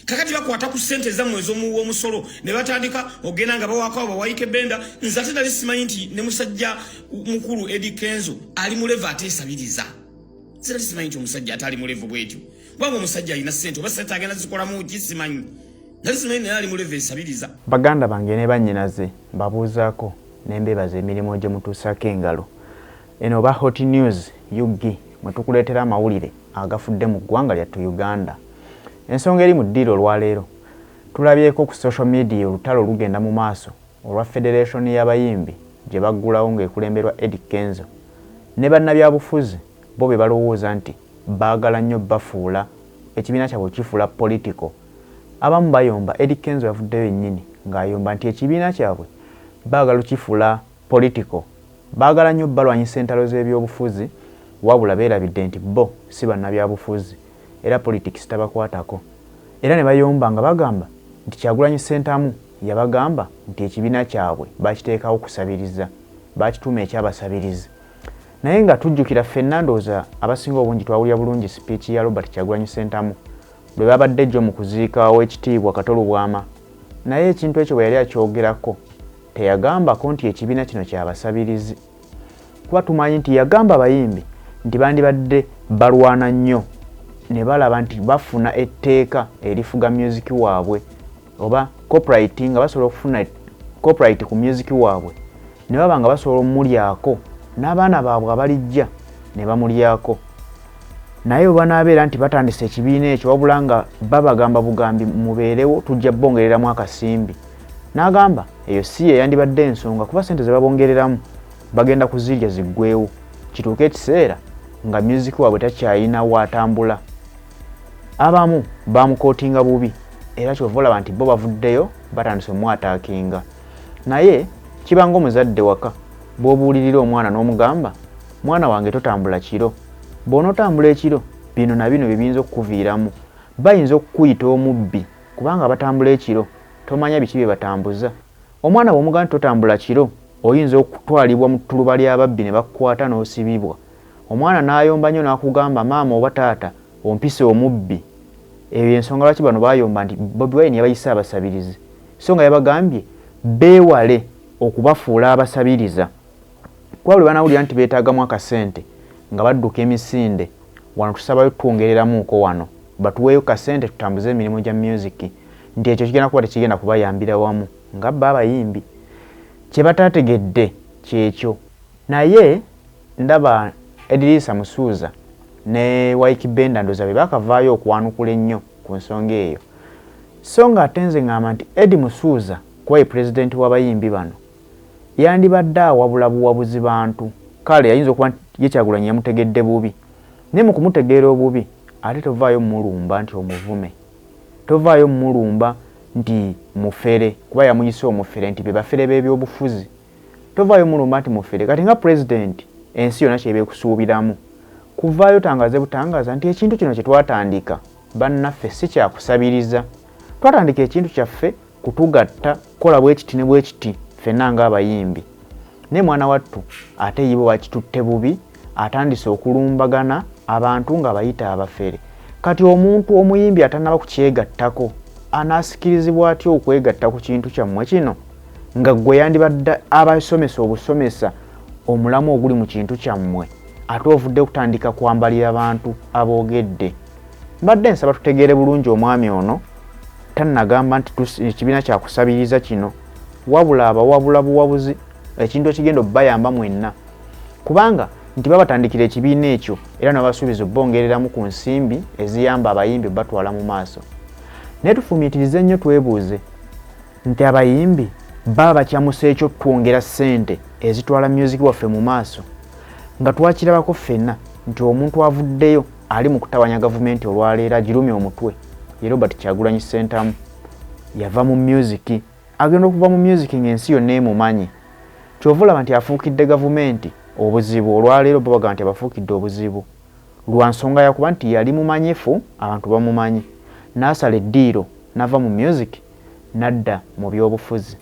kakati bakwata ku ssente zammwe ez'omusolo ne batandika ogenda nga bawaako bawayike benda nze ate nali simanyi nti ne musajja mukulu Eddie Kenzo ali mu level ateesabiriza nali simanyi nti omusajja ate ali mu level bwetyo kubanga omusajja alina ssente oba ssente agenda zikolamu ki simanyi nali simanyi naye ali mu level esabiriza. Baganda bange ne bannyinaze mbabuuzaako ne mbeebaza emirimu gye mutuusaako engalo eno oba hot news yugi mwe tukuleetera amawulire agafudde mu ggwanga lyattu Uganda. Ensonga eri mu ddiiro olwaleero tulabyeko ku social media olutalo lugenda mu maaso olwa Federation y'abayimbi gye baggulawo ng'ekulemberwa Eddie Kenzo ne bannabyabufuzi bo be balowooza nti baagala nnyo bafuula ekibiina kyabwe kifuula political. Abamu bayomba Eddie Kenzo yavuddeyo yennyini ng'ayomba nti ekibiina kyabwe baagala kifuula political, baagala nnyo balwanyisa entalo z'ebyobufuzi wabula beerabidde nti bo si bannabyabufuzi era politics tabakwatako. Era ne bayomba nga bagamba nti Kyagulanyi Ssentamu yabagamba nti ekibiina kyabwe bakiteekawo kusabiriza, bakituuma ekyabasabirizi. Naye nga tujjukira ffenna ndowooza abasinga obungi twawulira bulungi speech ya Robert Kyagulanyi Ssentamu lwe babadde jjo mu kuziika Oweekitiibwa Katolo Bwama. Naye ekintu ekyo bwe yali akyogerako teyagambako nti ekibiina kino kyabasabirizi. Kuba tumanyi nti yagamba abayimbi nti bandibadde balwana nnyo ne balaba nti bafuna etteeka erifuga music waabwe oba copyright nga basobola okufuna copyright ku music waabwe ne baba nga basobola omulyako n'abaana baabwe abalijja ne bamulyako. Naye oba n'abeera nti batandise ekibiina ekyo wabula nga babagamba bugambi mubeerewo tujja bongereramu akasimbi. N'agamba eyo si ye yandibadde ensonga kuba ssente ze babongereramu bagenda kuzirya ziggwewo kituuke ekiseera nga music waabwe takyayina waatambula. Abamu bamukootinga bubi era kyova olaba nti bo bavuddeyo batandise omwataakinga. Naye kibanga omuzadde waka bw'obuulirira omwana n'omugamba mwana wange totambula kiro, bw'onootambula ekiro bino na bino bibiyinza okukuviiramu. Bayinza okukuyita omubbi kubanga batambula ekiro tomanya biki bye batambuza. Omwana bw'omugamba nti totambula kiro oyinza okutwalibwa mu ttuluba ly'ababbi ne bakukwata n'osibibwa. Omwana n'ayomba nnyo n'akugamba maama oba taata ompise omubbi. Eyo ensonga lwaki bano bayomba nti Bobi Wine yabayise abasabirizi. So nga yabagambye beewale okubafuula abasabiriza. Kuba bwe banawulira nti beetaagamu akasente nga badduka emisinde wano tusabayo twongereramuuko wano batuweeyo kasente tutambuze emirimu gya music nti ekyo kigenda kuba tekigenda kubayambira wamu nga bba abayimbi. Kye bataategedde kyekyo. Naye ndaba Edrisa Musuuza ne Waiki Benda ndoza be bakavaayo okwanukula ennyo ku nsonga eyo. So nga ate nze ngamba nti Eddie Musuuza kuba ye pulezidenti w'abayimbi bano yandibadde awabula buwabuzi bantu. Kale yayinza okuba ye Kyagulanyi yamutegedde bubi. Ne mu kumutegeera obubi ate tovaayo mulumba nti omuvume. Tovaayo mulumba nti mufere kuba yamuyise omufere nti be bafere b'ebyobufuzi. Tovaayo mulumba nti mufere kati nga pulezidenti ensi yonna kyebe kusuubiramu. Kuvaayo tangaze butangaza nti ekintu kino kye twatandika bannaffe si kyakusabiriza. Twatandika ekintu kyaffe kutugatta kola bwekiti ne bwekiti ffenna ng'abayimbi. Ne mwana wattu ate yibo bakitutte bubi atandise okulumbagana abantu nga bayita abafere. Kati omuntu omuyimbi atanaba kukyegattako anaasikirizibwa atya okwegatta ku kintu kyammwe kino nga gwe yandibadde abasomesa obusomesa omulamu oguli mu kintu kyammwe ate ovudde kutandika kwambalira abantu aboogedde. Mbadde nsaba tutegeere bulungi omwami ono tannagamba nti ekibiina kyakusabiriza kino wabula abawabula buwabuzi ekintu ekigenda obbayamba mwenna kubanga nti babatandikira ekibiina ekyo era nabasuubiza obbongereramu ku nsimbi eziyamba abayimbi batwala mu maaso. Naye tufumiitirize nnyo twebuuze nti abayimbi baba bakyamusa ekyo twongera ssente ezitwala music waffe mu maaso nga twakirabako ffenna nti omuntu avuddeyo ali mu kutawanya gavumenti olwaleero agirumye omutwe ye Robert Kyagulanyi Ssentamu yava mu music agenda okuva mu music ng'ensi yonna emumanyi. Kyova olaba nti afuukidde gavumenti obuzibu olwaleero bo bagamba nti abafuukidde obuzibu lwa nsonga yakuba nti yali mumanyifu abantu bamumanyi n'asala eddiiro n'ava mu music n'adda mu byobufuzi.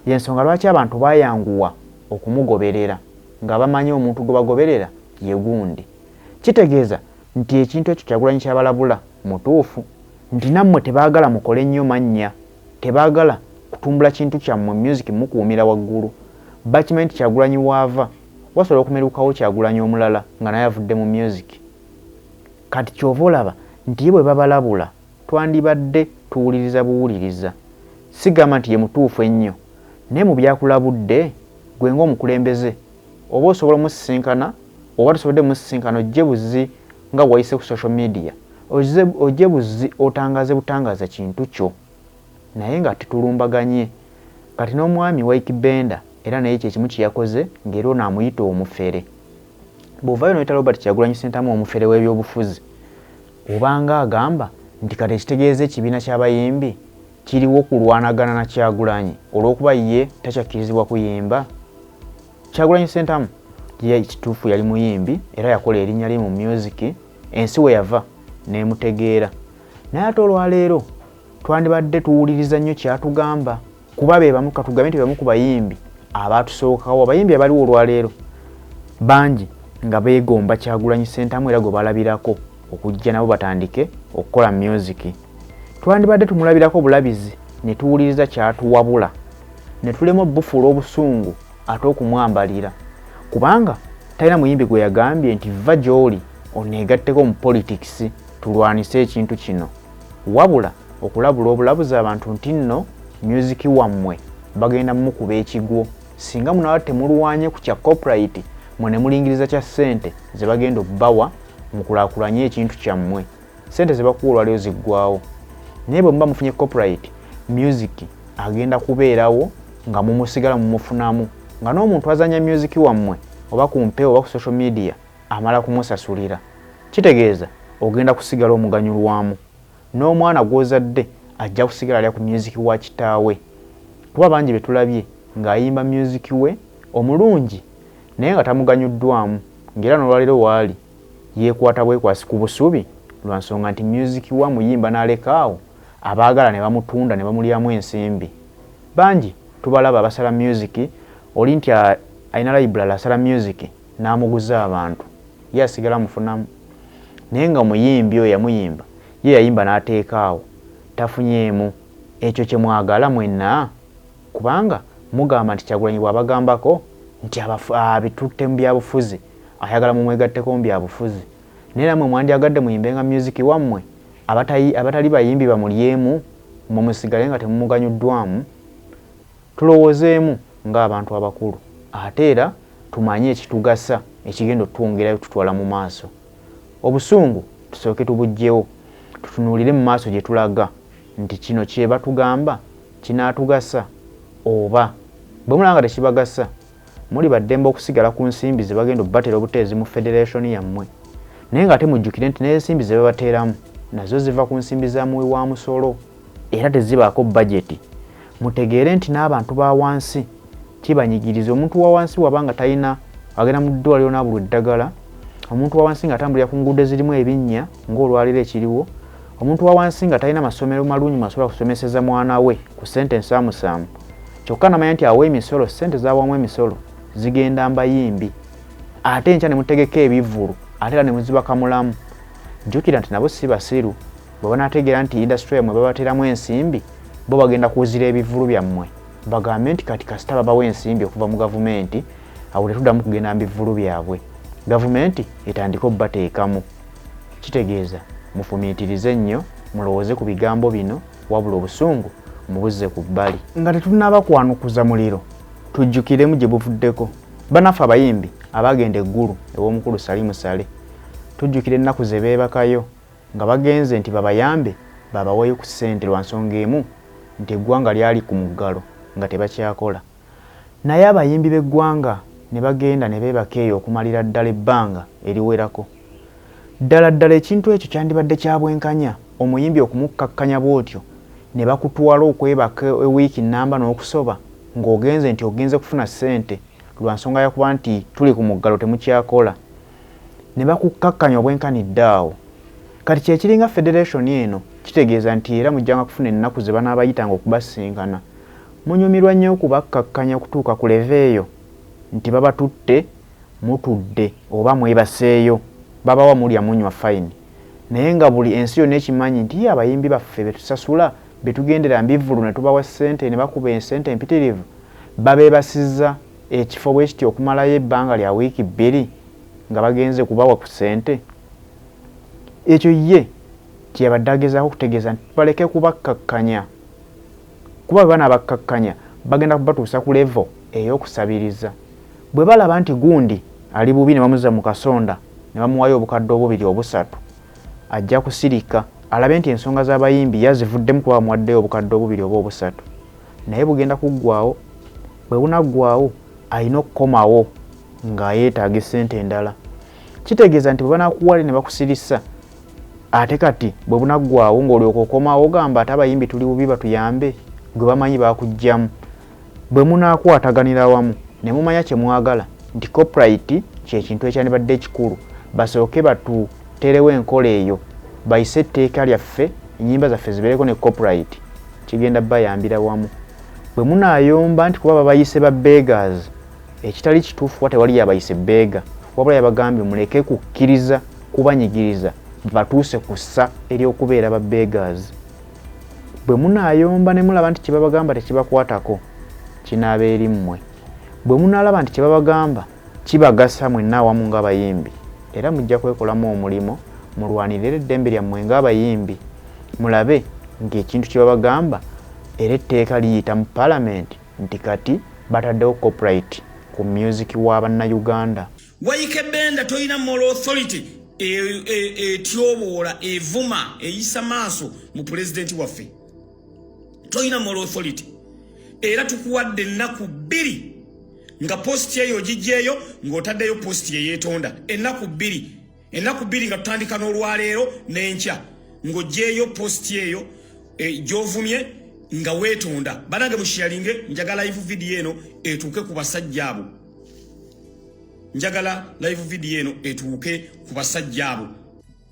Y'ensonga lwaki abantu bayanguwa okumugoberera nga bamanyi omuntu gwe bagoberera ye gundi. Kitegeeza nti ekintu ekyo Kyagulanyi kyabalabula mutuufu nti nammwe tebaagala mukole nnyo mannya, tebaagala kutumbula kintu kyammwe music mukuumira waggulu. Bakimanyi nti Kyagulanyi waava wasobola okumerukawo Kyagulanyi omulala nga naye avudde mu music. Kati kyova olaba nti ye bwe babalabula twandibadde tuwuliriza buwuliriza. Sigamba nti ye mutuufu ennyo, naye mu byakulabudde gwe ng'omukulembeze oba osobola omusisinkana oba tosobodde musisinkana ojje buzzi nga wayise ku social media, ojje buzzi otangaze butangaza kintu kyo naye nga tetulumbaganye. Kati n'omwami Wyke Benda era naye kyekimu kye yakoze ng'era onaamuyita omufere. Bw'ovaayo n'oyita Robert Kyagulanyi Ssentamu omufere w'ebyobufuzi, obanga agamba nti kati ekitegeeza ekibiina ky'abayimbi kiriwo kulwanagana na Kyagulanyi olw'okuba ye takyakkirizibwa kuyimba. Kyagulanyi Ssentamu ye kituufu yali muyimbi era yakola erinnya lye mu music, ensi we yava n'emutegeera. Naye ate olwaleero twandibadde tuwuliriza nnyo kyatugamba kuba be bamu katugambe nti bamu ku bayimbi abaatusookawo, abayimbi abaliwo olwaleero bangi nga beegomba Kyagulanyi Ssentamu era gwe balabirako okujja nabo batandike okukola music. Twandibadde tumulabirako bulabizi ne tuwuliriza kyatuwabula ne tulema obbufuula obusungu ate okumwambalira, kubanga talina muyimbi gwe yagambye nti vva gy'oli oneegatteko mu politics tulwanise ekintu kino, wabula okulabula obulabuzi abantu nti nno music wammwe bagenda mumukuba ekigwo singa munawa temulwanye ku kya copyright mwe ne mulingiriza kya ssente ze bagenda obbawa mukulaakulanye ekintu kyammwe. Ssente ze bakuwa olwaleero ziggwawo, naye bwe muba mufunye copyright music agenda kubeerawo nga mumusigala mumufunamu, nga n'omuntu azanya music wammwe oba ku mpewo oba ku social media amala kumusasulira. Kitegeeza ogenda kusigala omuganyulwamu, n'omwana gw'ozadde ajja kusigala alya ku music wa kitaawe. Kuba bangi be tulabye ng'ayimba music we omulungi naye nga tamuganyuddwamu, ng'era n'olwaleero waali yeekwata bwekwasi ku busubi lwa nsonga nti music wa muyimba n'alekaawo abaagala ne bamutunda ne bamulyamu ensimbi. Bangi tubalaba abasala music oli nti alina library asala music n'amuguza abantu, ye asigala mufunamu. Naye nga muyimbi oyo yamuyimba ye yayimba n'ateekaawo, tafunyeemu ekyo kye mwagala mwenna, kubanga mugamba nti Kyagulanyi bw'abagambako nti abitutte mu byabufuzi ayagala mumwegatteko mu byabufuzi, naye nammwe mwandyagadde muyimbenga music wammwe abatali bayimbi bamulyemu mumusigale nga temumuganyuddwamu. Tulowoozeemu ng'abantu abakulu ate era tumanye ekitugasa ekigenda otwongerayo tutwala mu maaso. Obusungu tusooke tubuggyewo tutunuulire mu maaso gye tulaga nti kino kye batugamba kinaatugasa oba bwe mulaba nga tekibagasa muli baddembe okusigala ku nsimbi ze bagenda obbatera obuteezi mu federation yammwe, naye nga ate mujjukire nti n'ensimbi ze babateeramu nazo ziva ku nsimbi za muwi wa musolo era tezibaako budget. Mutegeere nti n'abantu ba wansi kibanyigiriza. Omuntu wa wansi wabanga talina agenda mu ddwaliro n'abulwa eddagala, omuntu wa wansi nga atambulira ku nguudo ezirimu ebinnya ng'olwaliro ekiriwo, omuntu wa wansi nga talina masomero malungi masobola kusomeseza mwana we ku ssente ensaamusaamu, kyokka namanya nti awa emisolo, ssente z'awamu emisolo zigenda mbayimbi, ate enkya ne mutegeka ebivvulu ate era ne muzibaka mulamu. Jjukira nti nabo si basiru, bwe banaategeera nti industry yammwe babateeramu ensimbi bo bagenda kuwuzira ebivvulu byammwe bagambe nti kati kasita babawo ensimbi okuva mu gavumenti awo tetuddamu kugenda mu bivvulu byabwe, gavumenti etandika obbateekamu. Kitegeeza mufumiitirize nnyo, mulowooze ku bigambo bino, wabula obusungu mubuzze ku bbali. Nga tetunnaba kwanukuza muliro tujjukiremu gye buvuddeko. Banaffe abayimbi abagenda eggulu ew'omukulu Salimu Sale, tujjukire ennaku ze beebakayo nga bagenze nti babayambe babaweeyo ku ssente lwa nsonga emu nti eggwanga lyali ku muggalo nga tebakyakola. Naye abayimbi b'eggwanga ne bagenda ne beebaka eyo okumalira ddala ebbanga eriwerako. Ddala ekintu ekyo kyandibadde kya bwenkanya omuyimbi okumukkakkanya bw'otyo ne bakutwala okwebaka ewiiki nnamba n'okusoba ng'ogenze nti ogenze kufuna ssente lwa nsonga yakuba nti tuli ku muggalo temukyakola, ne bakukkakkanya obwenkanidde awo. Kati kyekiringa federation eno kitegeeza nti era mujjanga kufuna ennaku ze banaabayitanga okubasinkana. Munyumirwa nnyo okubakkakkanya okutuuka ku leve eyo nti babatutte mutudde oba mwebaseeyo, babawa mulya munywa fine, naye nga buli ensi yonna ekimanyi nti abayimbi baffe betusasula betugendera mbivulu ne tubawa ssente ne bakuba ensente empitirivu babeebasizza ekifo bwe kityo okumalayo ebbanga lya wiiki 2 nga bagenze kubawa ku ssente. Ekyo ye kyeyabadde agezaako okutegeeza nti baleke kubakkakkanya kuba bwe banaabakkakkanya bagenda kubatuusa ku levo ey'okusabiriza. Bwe balaba nti gundi ali bubi ne bamuzza mu kasonda ne bamuwayo obukadde 2 3 ajja kusirika alabe nti ensonga z'abayimbi yazivuddemu kuba bamuwaddeyo obukadde 2 3 naye bugenda kuggwawo. Bwe bunaggwawo alina okukomawo nga yeetaaga ssente endala. Kitegeeza nti bwe banaakuwale ne bakusirisa ate kati bwe bunaggwawo ng'olyoka okomawo ogamba ate abayimbi tuli bubi batuyambe gwe bamanyi baakugjamu. Bwe munaakwataganira wamu ne mumanya kye mwagala nti copyright ky'ekintu ekyandibadde ekikulu basooke batuterewo enkola eyo bayise etteeka lyaffe ennyimba zaffe zibeereko ne copyright kigenda bayambira wamu. Bwe munaayomba nti kuba babayise ba beggars ekitali kituufu wate wali yabayise beega wabula yabagambye muleke kukkiriza kubanyigiriza batuuse ku ssa ery'okubeera ba beggars. Bwe munaayomba ne mulaba nti kye babagamba tekibakwatako kinaaba eri mmwe. Bwe munaalaba nti kye babagamba kibagasa mwenna awamu ng'abayimbi era mujja kwekolamu omulimo mulwanirire eddembe lyammwe ng'abayimbi mulabe ng'ekintu kye babagamba era etteeka liyita mu paalamenti nti kati bataddewo copyright ku music wa bannayuganda. Waike Benda toyina moral authority etyoboola evuma eyisa maaso mu pulezidenti waffe. Toyina moral authority era tukuwadde ennaku 2 nga post eyo ogijjeeyo ng'otaddeyo post yeyeetonda. Ennaku 2 nga tutandika n'olwaleero n'enkya ng'ogjeeyo post eyo gy'ovumye nga weetonda. Banange musharinge njagala live video eno etuuke ku basajja abo. Njagala live video eno etuuke ku basajja abo.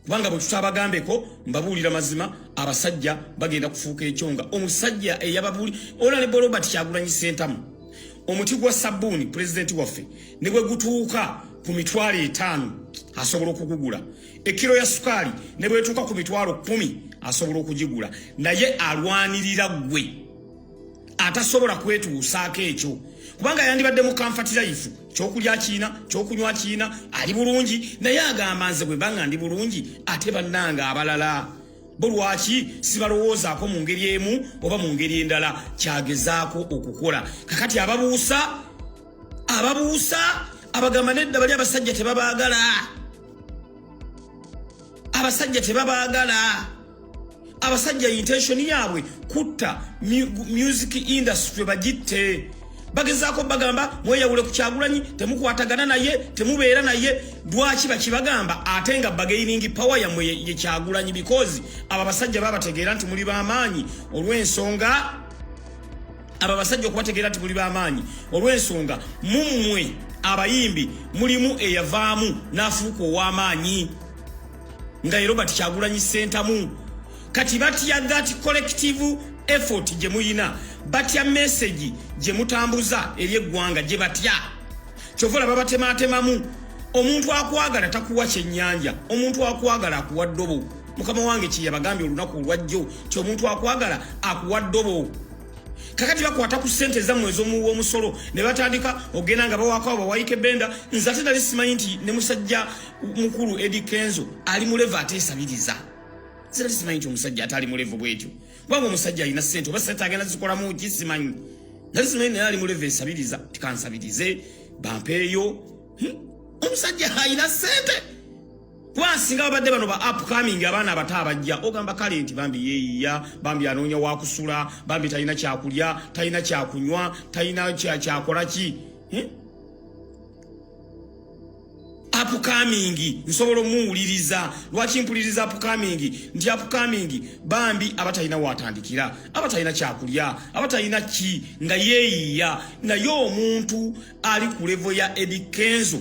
Kubanga bwe tutabagambeko mbabuulira mazima abasajja bagenda kufuuka ekyonga. Omusajja eyababuli Honorable Robert Kyagulanyi Ssentamu omuti gwa sabbuuni pulezidenti waffe ne bwe gutuuka ku 5,000 asobola okugugula. Ekiro ya sukaali ne bwe tuuka ku 10,000 asobola okugigula. Naye alwanirira gwe atasobola kwetuusaako ekyo kubanga yandibadde mu comfort life kyokulya kiina kyokunywa kiina ali bulungi naye agamba nze bwe banga ndi bulungi ate bannanga abalala bo lwaki sibalowoozaako mu ngeri emu oba mu ngeri endala kyagezaako okukola. Kakati ababuusa abagamba nedda bali abasajja tebabaagala abasajja intention yaabwe kutta music industry bagitte. Bagezaako bagamba mweyawule ku Kyagulanyi temukwatagana naye temubeera naye. Lwaki bakibagamba ate nga bagaining power yammwe ye Kyagulanyi because aba basajja babategeera nti muli b'amaanyi olw'ensonga olw'ensonga mummwe abayimbi mulimu eyavaamu n'afuuka ow'amaanyi nga ye Robert Kyagulanyi Ssentamu. Kati batya that collective effort gye muyina batya message gye mutambuza eri eggwanga gye batya. Kyova olaba batematemamu. Omuntu akwagala takuwa kyennyanja, omuntu akwagala akuwa ddobo. Mukama wange kye yabagambye olunaku olwajjo ti omuntu akwagala akuwa ddobo. Kakati bakwata ku ssente zammwe ez'omuwa omusolo ne batandika ogenda nga bawaako abo Waike Benda. Nze ate nali simanyi nti ne musajja mukulu Eddie Kenzo ali mu level ateesabiriza. Nze nali simanyi nti omusajja ate ali mu level bwetyo. Kubanga omusajja alina ssente oba ssente agenda zikolamu ki simanyi. Nali simanyi naye ali mu level esabiriza tikansabirize bampeeyo. Omusajja alina ssente. Kuba singa babadde bano ba upcoming abaana abato abajja ogamba kale nti bambi yeeya bambi anoonya wakusula bambi talina kyakulya talina kyakunywa talina kyakola ki. Upcoming nsobola omuwuliriza. Lwaki mpuliriza upcoming nti upcoming bambi abatalina watandikira abatalina kyakulya abatalina ki nga yeeya. Naye omuntu ali ku level ya Eddie Kenzo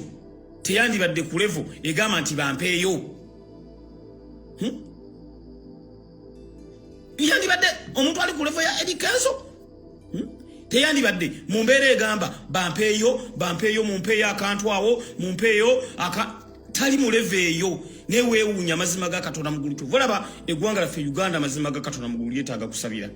teyandibadde ku level egamba nti bampeeyo. Yandibadde omuntu ali ku level ya Eddie Kenzo teyandibadde mu mbeera egamba bampeeyo mumpeeyo akantu awo mumpeeyo tali muleve eyo neweewuunya amazima ga Katonda mugulu tuvu olaba eggwanga laffe Uganda amazima ga Katonda mugulu yeetaaga kusabira